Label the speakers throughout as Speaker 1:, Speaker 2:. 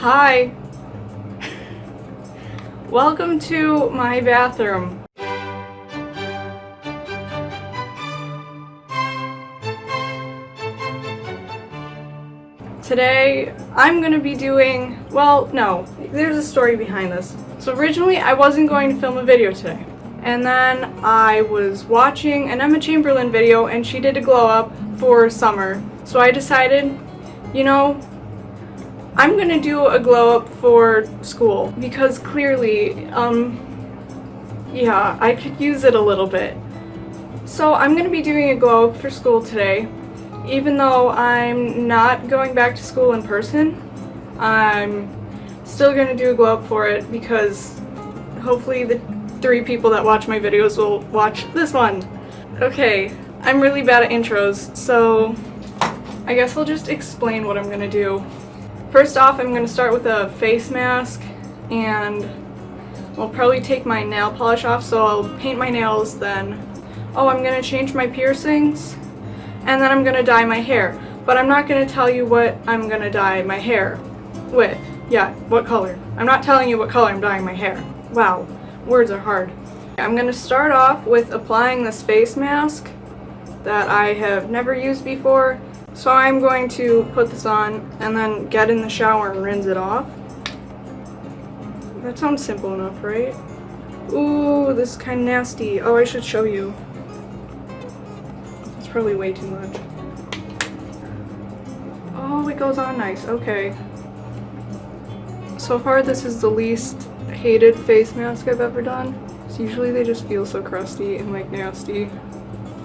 Speaker 1: Hi. Welcome to my bathroom. Today, I'm gonna be doing, well, no, there's a story behind this. So originally, I wasn't going to film a video today. And then I was watching an Emma Chamberlain video and she did a glow up for summer. So I decided, you know, I'm gonna do a glow up for school because clearly, yeah, I could use it a little bit. So I'm gonna be doing a glow up for school today. Even though I'm not going back to school in person, I'm still gonna do a glow up for it because hopefully the 3 people that watch my videos will watch this one. Okay, I'm really bad at intros, so I guess I'll just explain what I'm gonna do. First off, I'm going to start with a face mask, and I'll probably take my nail polish off, so I'll paint my nails then. Oh, I'm going to change my piercings, and then I'm going to dye my hair. But I'm not going to tell you what I'm going to dye my hair with. Yeah, what color. I'm not telling you what color I'm dyeing my hair. Wow, words are hard. I'm going to start off with applying this face mask that I have never used before. So I'm going to put this on and then get in the shower and rinse it off. That sounds simple enough, right? Ooh, this is kind of nasty. Oh, I should show you. It's probably way too much. Oh, it goes on nice. Okay. So far, this is the least hated face mask I've ever done. So usually they just feel so crusty and like nasty.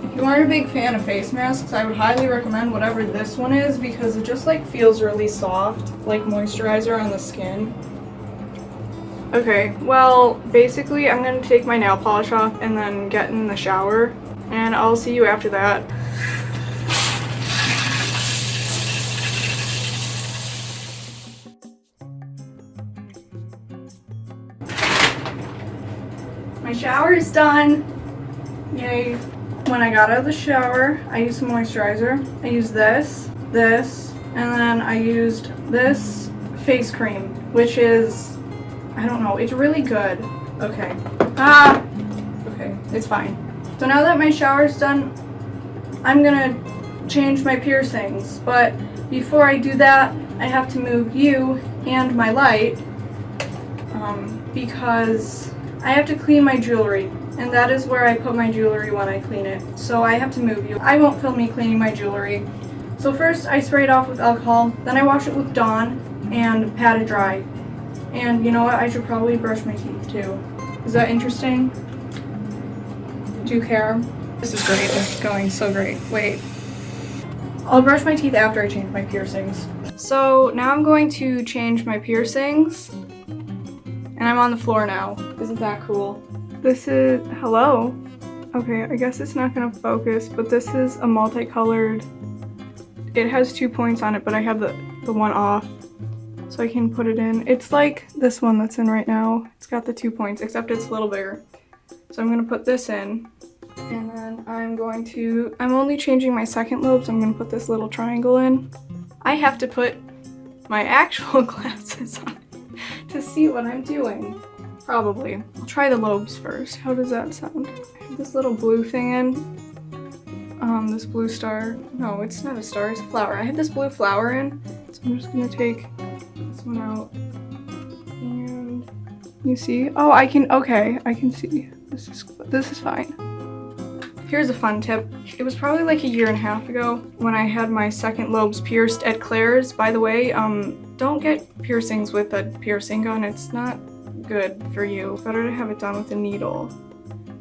Speaker 1: If you aren't a big fan of face masks, I would highly recommend whatever this one is because it just like feels really soft, like moisturizer on the skin. Okay, well, basically I'm going to take my nail polish off and then get in the shower, and I'll see you after that. My shower is done. Yay. When I got out of the shower, I used some moisturizer. I used this, and then I used this face cream, which is, I don't know, it's really good. Okay. Okay, it's fine. So now that my shower's done, I'm gonna change my piercings, but before I do that, I have to move you and my light, because I have to clean my jewelry. And that is where I put my jewelry when I clean it. So I have to move you. I won't film me cleaning my jewelry. So first I spray it off with alcohol, then I wash it with Dawn and pat it dry. And you know what? I should probably brush my teeth too. Is that interesting? Do you care? This is great. This is going so great. Wait. I'll brush my teeth after I change my piercings. So now I'm going to change my piercings. And I'm on the floor now. Isn't that cool? This is, hello? Okay, I guess it's not gonna focus, but this is a multicolored, it has 2 points on it, but I have the one off, so I can put it in. It's like this one that's in right now. It's got the 2 points, except it's a little bigger. So I'm gonna put this in, and then I'm only changing my second lobe, so I'm gonna put this little triangle in. I have to put my actual glasses on to see what I'm doing. Probably. I'll try the lobes first. How does that sound? I have this little blue thing in. This blue star. No, it's not a star, it's a flower. I have this blue flower in, so I'm just gonna take this one out. And you see? Oh, I can see. This is fine. Here's a fun tip. It was probably like a year and a half ago when I had my second lobes pierced at Claire's. By the way, don't get piercings with a piercing gun. It's not good for you. Better to have it done with a needle.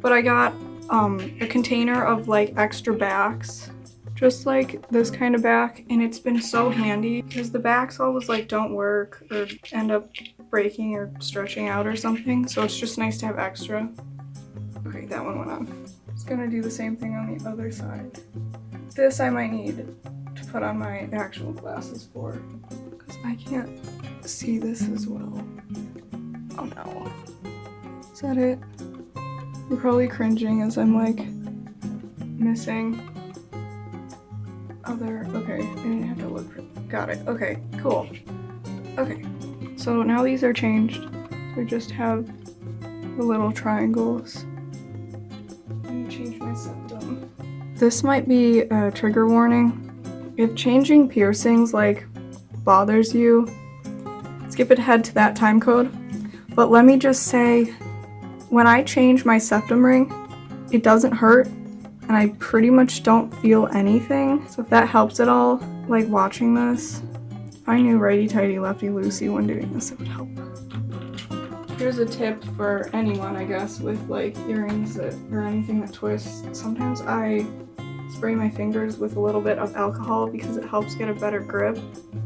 Speaker 1: But I got a container of like extra backs, just like this kind of back, and it's been so handy because the backs always like don't work or end up breaking or stretching out or something, so it's just nice to have extra. Okay, that one went on. Just gonna do the same thing on the other side. This I might need to put on my actual glasses for, because I can't see this as well. Oh no. Is that it? You're probably cringing as I'm like missing other, okay, I didn't have to look for, got it, okay, cool. Okay, So now these are changed. So I just have the little triangles. Let me change my septum. This might be a trigger warning. If changing piercings like bothers you, skip ahead to that time code. But let me just say, when I change my septum ring, it doesn't hurt and I pretty much don't feel anything. So if that helps at all, like watching this, if I knew righty-tighty, lefty-loosey when doing this, it would help. Here's a tip for anyone, I guess, with like earrings or anything that twists. Sometimes I spray my fingers with a little bit of alcohol because it helps get a better grip.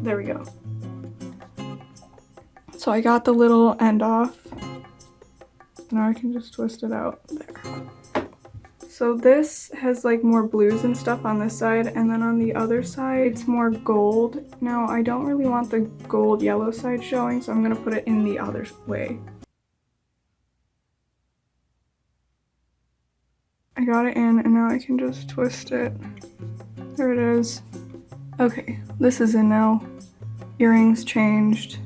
Speaker 1: There we go. So I got the little end off. Now I can just twist it out there. So this has like more blues and stuff on this side, and then on the other side it's more gold. Now I don't really want the gold yellow side showing, so I'm gonna put it in the other way. I got it in and now I can just twist it. There it is. Okay, this is in now. Earrings changed.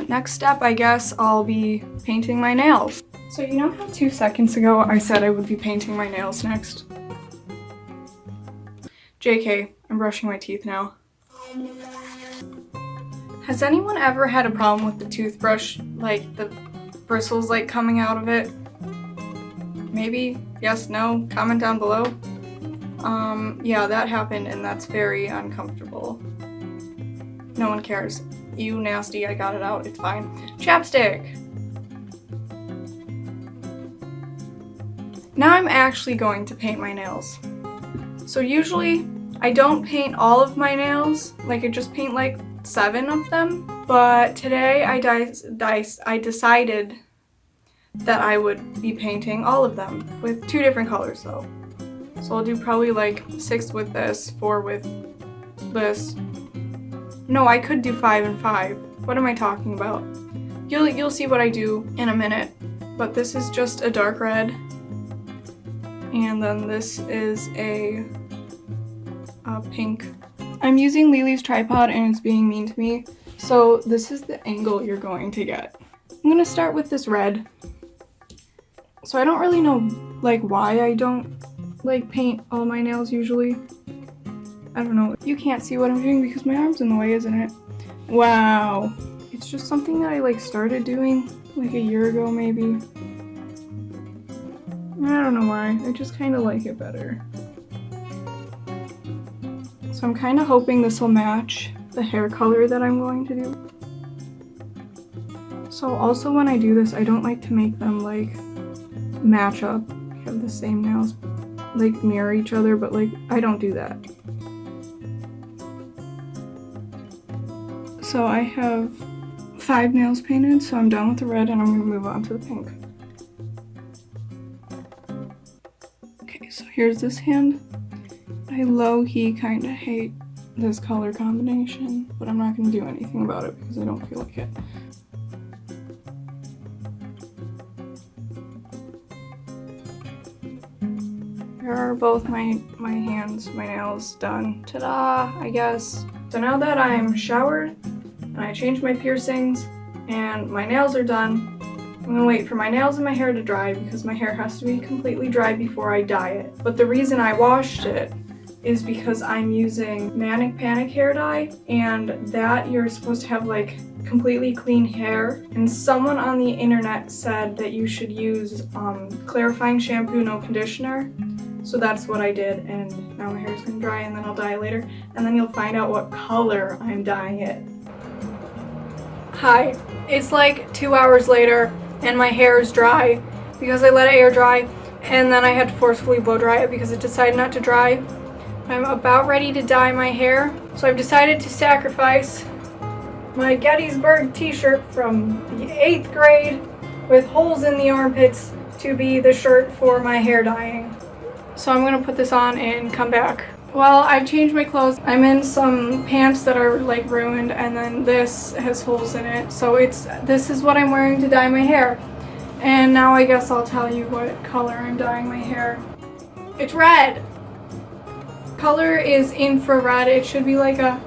Speaker 1: Next step, I guess I'll be painting my nails. So you know how 2 seconds ago I said I would be painting my nails next? JK, I'm brushing my teeth now. Has anyone ever had a problem with the toothbrush, like the bristles like coming out of it? Maybe? Yes, no? Comment down below. Yeah, that happened and that's very uncomfortable. No one cares. You nasty, I got it out, it's fine. Chapstick! Now I'm actually going to paint my nails. So usually, I don't paint all of my nails, like I just paint like 7 of them. But today I decided that I would be painting all of them with 2 different colors though. So I'll do probably like 6 with this, 4 with this. No, I could do 5 and 5. What am I talking about? You'll see what I do in a minute. But this is just a dark red. And then this is a pink. I'm using Leelee's tripod and it's being mean to me. So this is the angle you're going to get. I'm gonna start with this red. So I don't really know like why I don't like paint all my nails usually. I don't know. You can't see what I'm doing because my arm's in the way, isn't it? Wow. It's just something that I like started doing like a year ago maybe. I don't know why. I just kind of like it better. So I'm kind of hoping this will match the hair color that I'm going to do. So also when I do this, I don't like to make them like match up. Have the same nails, like mirror each other, but like I don't do that. So I have 5 nails painted, so I'm done with the red and I'm gonna move on to the pink. Okay, so here's this hand. I low-key kind of hate this color combination, but I'm not gonna do anything about it because I don't feel like it. Here are both my nails done. Ta-da, I guess. So now that I'm showered, and I changed my piercings, and my nails are done, I'm gonna wait for my nails and my hair to dry because my hair has to be completely dry before I dye it. But the reason I washed it is because I'm using Manic Panic hair dye, and that you're supposed to have like completely clean hair. And someone on the internet said that you should use clarifying shampoo, no conditioner. So that's what I did, and now my hair is gonna dry and then I'll dye it later. And then you'll find out what color I'm dyeing it. Hi, it's like 2 hours later and my hair is dry because I let it air dry and then I had to forcefully blow dry it because it decided not to dry. I'm about ready to dye my hair, so I've decided to sacrifice my Gettysburg t-shirt from the 8th grade with holes in the armpits to be the shirt for my hair dyeing. So I'm gonna put this on and come back. Well, I've changed my clothes. I'm in some pants that are like ruined, and then this has holes in it. So this is what I'm wearing to dye my hair. And now I guess I'll tell you what color I'm dyeing my hair. It's red. Color is infrared. It should be like a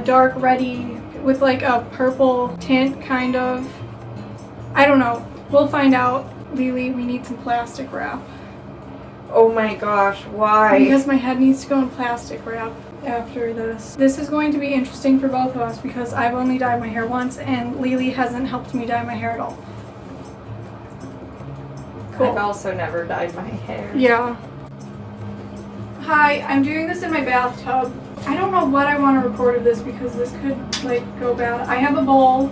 Speaker 1: dark reddy, with like a purple tint, kind of. I don't know. We'll find out. Leelee, we need some plastic wrap.
Speaker 2: Oh my gosh, why?
Speaker 1: Because my head needs to go in plastic wrap after this. This is going to be interesting for both of us because I've only dyed my hair once and Leelee hasn't helped me dye my hair at all.
Speaker 2: Cool. I've also never dyed my hair.
Speaker 1: Yeah. Hi, I'm doing this in my bathtub. I don't know what I want to record of this because this could like go bad. I have a bowl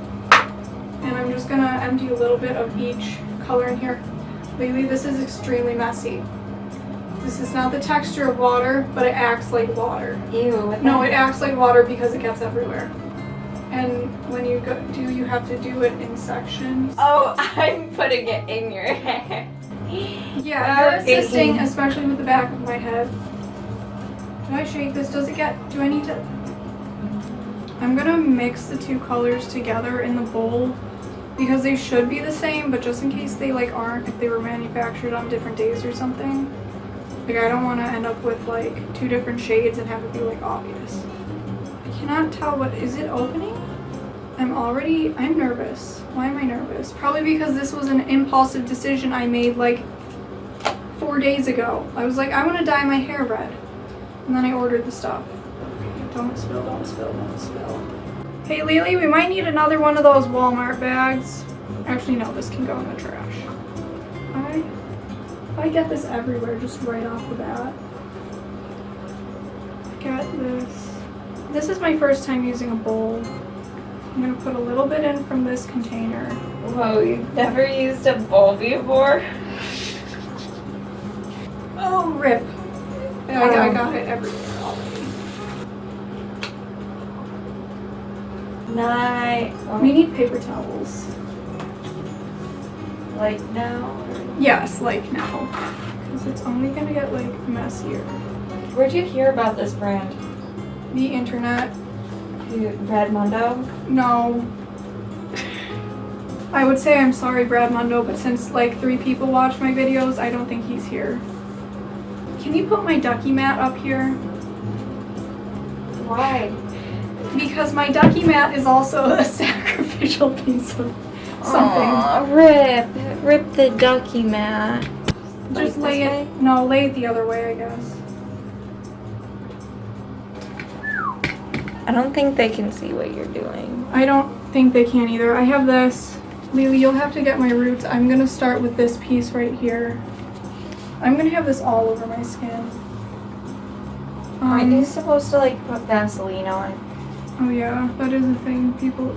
Speaker 1: and I'm just gonna empty a little bit of each color in here. Leelee, this is extremely messy. This is not the texture of water, but it acts like water.
Speaker 2: Ew.
Speaker 1: No, it acts like water because it gets everywhere. And when you you have to do it in sections.
Speaker 2: Oh, I'm putting it in your hair.
Speaker 1: Yeah, you're assisting, especially with the back of my head. Do I shake this? Do I need to? I'm gonna mix the two colors together in the bowl because they should be the same, but just in case they like aren't, if they were manufactured on different days or something. Like I don't want to end up with like two different shades and have it be like obvious. I cannot tell is it opening? I'm nervous. Why am I nervous? Probably because this was an impulsive decision I made like 4 days ago. I was like, I want to dye my hair red. And then I ordered the stuff. Don't spill, don't spill, don't spill. Hey Leelee, we might need another one of those Walmart bags. Actually no, this can go in the trash. If I get this everywhere just right off the bat. Get this. This is my first time using a bowl. I'm going to put a little bit in from this container.
Speaker 2: Whoa, you've never used a bowl before?
Speaker 1: Oh, rip. I got it everywhere already.
Speaker 2: Nice.
Speaker 1: We need paper towels.
Speaker 2: Like now?
Speaker 1: Yes, like now. Because it's only going to get like messier.
Speaker 2: Where'd you hear about this brand?
Speaker 1: The internet.
Speaker 2: Brad Mondo?
Speaker 1: No. I would say I'm sorry, Brad Mondo, but since like 3 people watch my videos, I don't think he's here. Can you put my ducky mat up here?
Speaker 2: Why?
Speaker 1: Because my ducky mat is also a sacrificial piece of something.
Speaker 2: Aww, rip the ducky mat.
Speaker 1: Just lay it, no, lay it the other way, I guess.
Speaker 2: I don't think they can see what you're doing.
Speaker 1: I don't think they can either. I have this. Leelee, you'll have to get my roots. I'm gonna start with this piece right here. I'm gonna have this all over my skin.
Speaker 2: Aren't you supposed to like put Vaseline on?
Speaker 1: Oh yeah, that is a thing people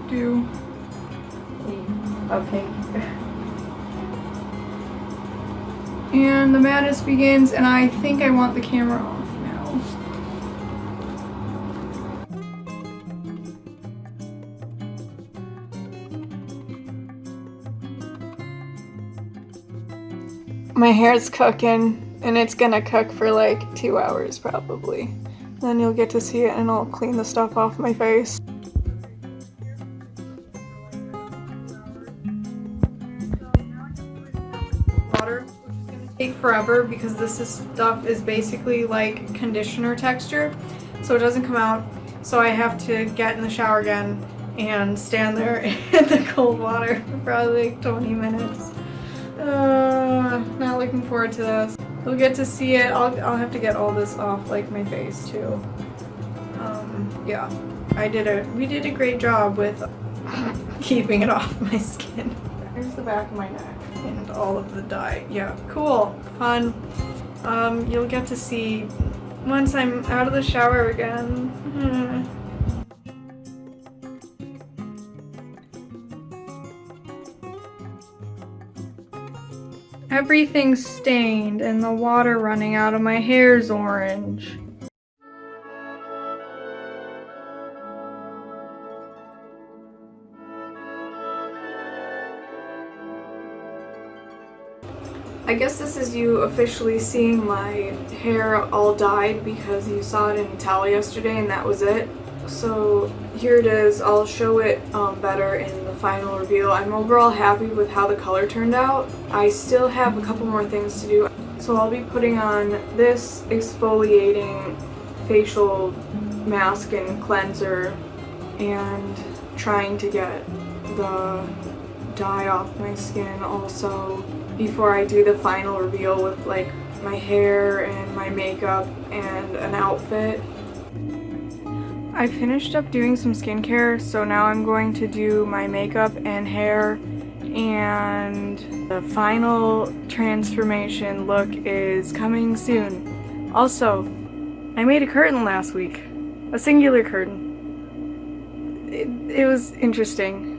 Speaker 1: do.
Speaker 2: Okay.
Speaker 1: And the madness begins, and I think I want the camera off now. My hair's cooking, and it's gonna cook for like 2 hours probably. Then you'll get to see it, and I'll clean the stuff off my face. Water, which is gonna take forever because this stuff is basically like conditioner texture, so it doesn't come out. So I have to get in the shower again and stand there in the cold water for probably like 20 minutes. Not looking forward to this. You'll get to see it. I'll have to get all this off like my face too. Yeah, we did a great job with keeping it off my skin. Here's the back of my neck and all of the dye. Yeah, cool, fun. You'll get to see once I'm out of the shower again. Everything's stained and the water running out of my hair's orange. I guess this is you officially seeing my hair all dyed because you saw it in towel yesterday and that was it. So here it is. I'll show it better in the final reveal. I'm overall happy with how the color turned out. I still have a couple more things to do. So I'll be putting on this exfoliating facial mask and cleanser and trying to get the dye off my skin also before I do the final reveal with like my hair and my makeup and an outfit. I finished up doing some skincare, so now I'm going to do my makeup and hair, and the final transformation look is coming soon. Also, I made a curtain last week, a singular curtain. It was interesting.